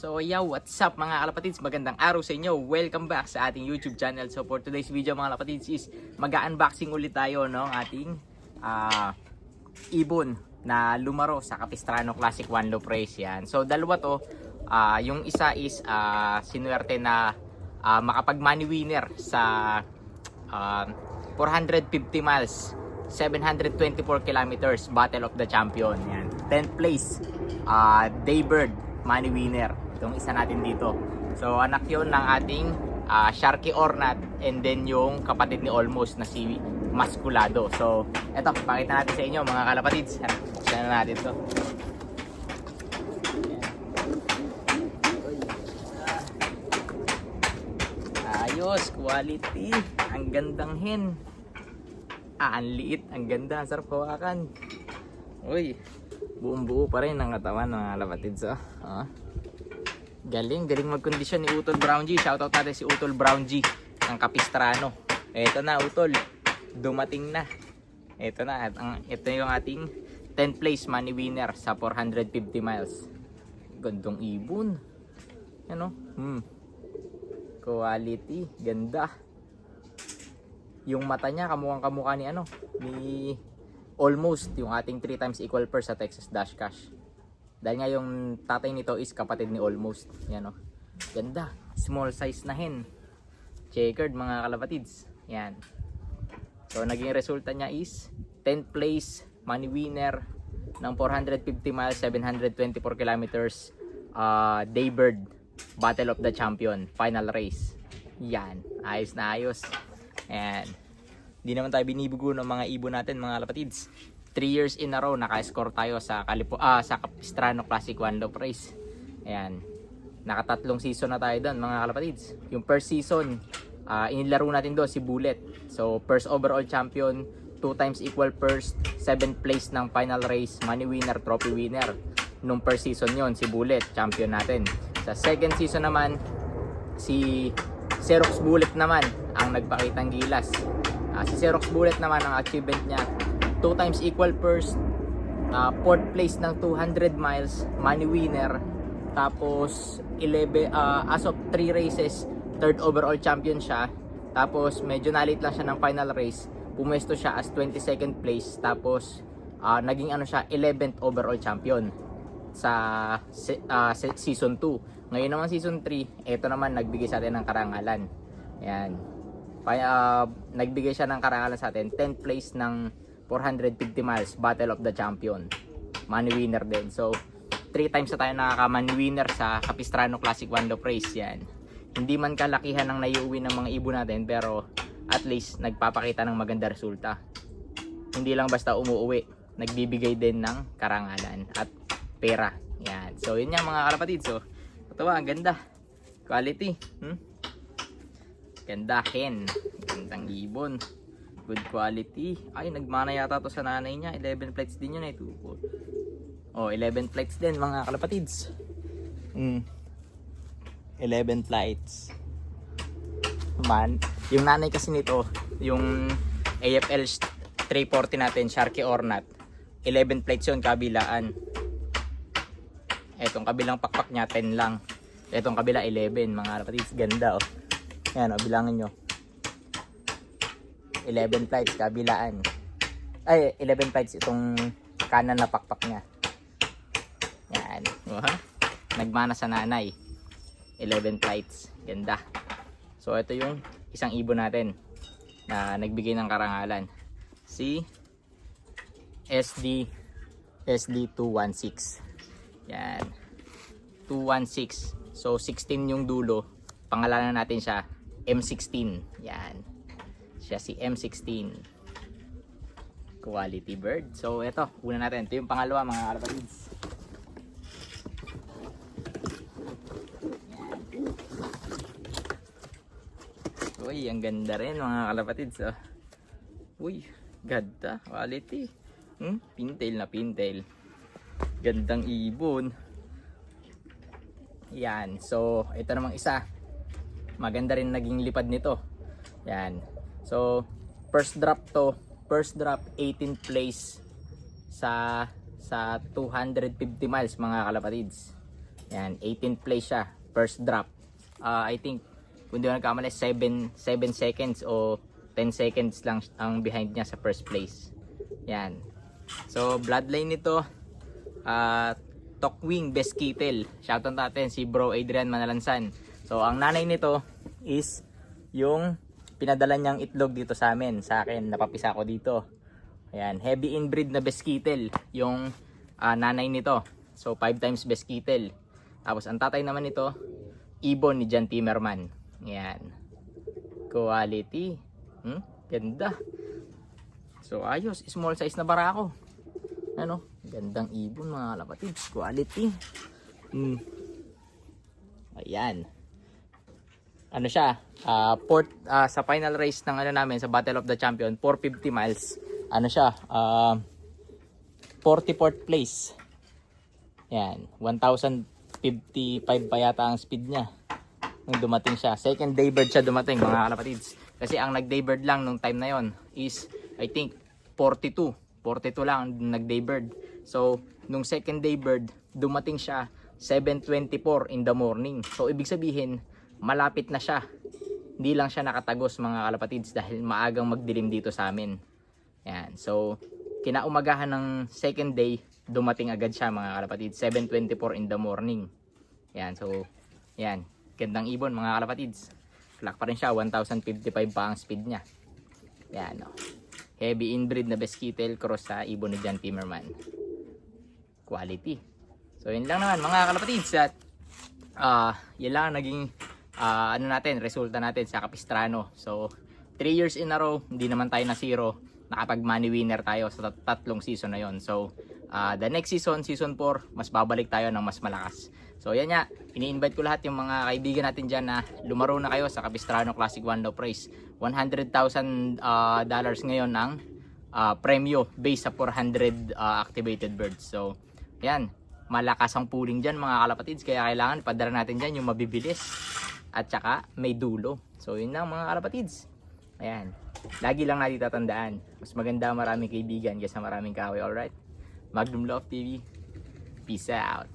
So yeah, what's up mga kalapatids? Magandang araw sa inyo. Welcome back sa ating YouTube channel. So for today's video mga kalapatids is mag-unboxing ulit tayo ng ating ibon na lumaro sa Capistrano Classic One Low Race yan. So dalawa to, yung isa is sinuwerte na makapag money winner sa 450 miles 724 kilometers Battle of the Champion yan. 10th place Daybird money winner itong isa natin dito. So anak yon ng ating Sharky Ornat and then yung kapatid ni Almost na si Masculado. So eto, pakita natin sa inyo mga kalapatids. Buksan na natin to. Ayos, quality. Ang gandang hen. Ang liit, ang ganda, ang sarap hawakan. Uy, buong buo pa rin ang katawan ng mga kalapatids. Galing magkondisyon ni Utol Brown G. Shoutout natin si Utol Brown G ng Capistrano. Eto na Utol, dumating na. Ito na, ito yung ating 10th place money winner sa 450 miles. Gandong ibon. Ano? Quality, ganda. Yung mata niya kamukhang-kamukha ni ni Almost, yung ating 3 times equal purse sa Texas Dash Cash. Dahil nga yung tatay nito is kapatid ni Almost. Yan ganda, small size na hen. Checkered mga kalapatids. Yan. So naging resulta niya is 10th place money winner ng 450 miles 724 kilometers Daybird Battle of the Champion final race. Yan, ayos na ayos. And di naman tayo binibugo ng mga ibon natin mga kalapatids. 3 years in a row naka-score tayo sa sa Capistrano Classic One Low Race. Ayan. Nakatatlong season na tayo doon mga kalapatids. Yung first season, inilaro natin doon si Bullet. So first overall champion, 2 times equal purse, 7th place ng final race, money winner, trophy winner. Nung first season yon si Bullet, champion natin. Sa second season naman, si Xerox Bullet naman ang nagpakitang gilas. Si Xerox Bullet naman ang achievement niya 2 times equal purse, 4th place ng 200 miles, money winner. Tapos 11 as of 3 races, 3rd overall champion siya. Tapos medyo nalit lang siya ng final race. Pumesto siya as 22nd place. Tapos naging siya 11th overall champion sa season 2. Ngayon naman season 3, ito naman nagbigay sa atin ng karangalan. Ayan. Nagbigay siya ng karangalan sa atin, 10th place ng 450 miles Battle of the Champion. Money winner din. So 3 times na tayo nakaka-money winner sa Capistrano Classic One Low Race yan. Hindi man kalakihan ng naiuwi ng mga ibon natin, pero at least nagpapakita ng maganda resulta. Hindi lang basta umuuwi, nagbibigay din ng karangalan at pera. Yan. So yun yung mga kalapatid. So ito ang ganda. Quality. Ganda hen. Gandang ibon. Good quality. Ay, nagmana yata to sa nanay niya. 11 plates din yun 11 plates din mga kalapatids. 11 plates. Man, yung nanay kasi nito, yung AFL 340 natin, Sharky Ornat. 11 plates yun, kabilaan. Etong kabilang pakpak niya, 10 lang. Etong kabila, 11 mga kalapatids. Ganda Yan bilangin nyo. 11 flights kabilaan. Ay, 11 flights itong kanan na pakpak niya. Yan. Nagmana sa nanay. 11 flights. Ganda. So ito yung isang ibon natin na nagbigay ng karangalan. Si SD216. Yan. 216. So 16 yung dulo. Pangalanan natin siya M16. Yan. Siya si M16 quality bird. So ito, una natin. Ito yung pangalawa mga kalapatids. Uy, ang ganda rin mga kalapatids. Uy, ganda, quality. Pintail na pintail. Gandang ibon. Yan. So ito namang isa. Maganda rin naging lipad nito. Yan. So, first drop 18th place sa 250 miles mga kalapatids. Yan, 18th place siya. First drop. I think, kung di ko nagkamali, 7 seconds o 10 seconds lang ang behind niya sa first place. Yan. So, bloodline nito, Tokwing Beskitel. Shoutout natin si Bro Adrian Manalansan. So, ang nanay nito is yung pinadala niyang itlog dito sa amin. Sa akin, napapisa ko dito. Ayan, heavy inbreed na Beskitel yung nanay nito. So, 5 times Beskitel. Tapos, ang tatay naman nito, Ibon ni Jan Timmerman. Ayan. Quality. Ganda. So, ayos. Small size na barako. Ano? Gandang ibon mga kalapatids. Quality. Ayan. Ano siya? Sa final race ng ano namin, sa Battle of the Champion, 450 miles. Ano siya? 44th place. Ayan. 1,055 pa yata ang speed niya nung dumating siya. Second daybird siya dumating mga kalapatids. Kasi ang nag-daybird lang nung time na yon is I think 42 lang nag-daybird. So nung second daybird dumating siya 7:24 in the morning. So ibig sabihin malapit na siya. Hindi lang siya nakatagos mga kalapatids dahil maagang magdilim dito sa amin. Yan. So kinaumagahan ng second day dumating agad siya mga kalapatids. 7:24 in the morning. Yan. So yan. Gandang ibon mga kalapatids. Clock pa rin siya, 1,055 pa ang speed niya. Yan o. Heavy inbreed na Beskitel cross sa ibon ni Jan Timmerman. Quality. So yun lang naman mga kalapatids. At yun lang naging resulta natin sa Capistrano. So 3 years in a row, hindi naman tayo na zero. Nakapag money winner tayo sa tatlong season na yon. So the next season, season 4, mas babalik tayo ng mas malakas. So yan nga, ini-invite ko lahat yung mga kaibigan natin dyan na lumaro na kayo sa Capistrano Classic One Love Race. $100,000 ngayon ang premyo based sa 400 activated birds. So yan, malakas ang pooling dyan mga kalapatids. Kaya kailangan padala natin dyan yung mabibilis at saka may dulo. So yun lang mga kalapatids. Ayan, lagi lang natin tatandaan, mas maganda maraming kaibigan kaysa maraming kahoy. Alright, Magnum Love TV, peace out.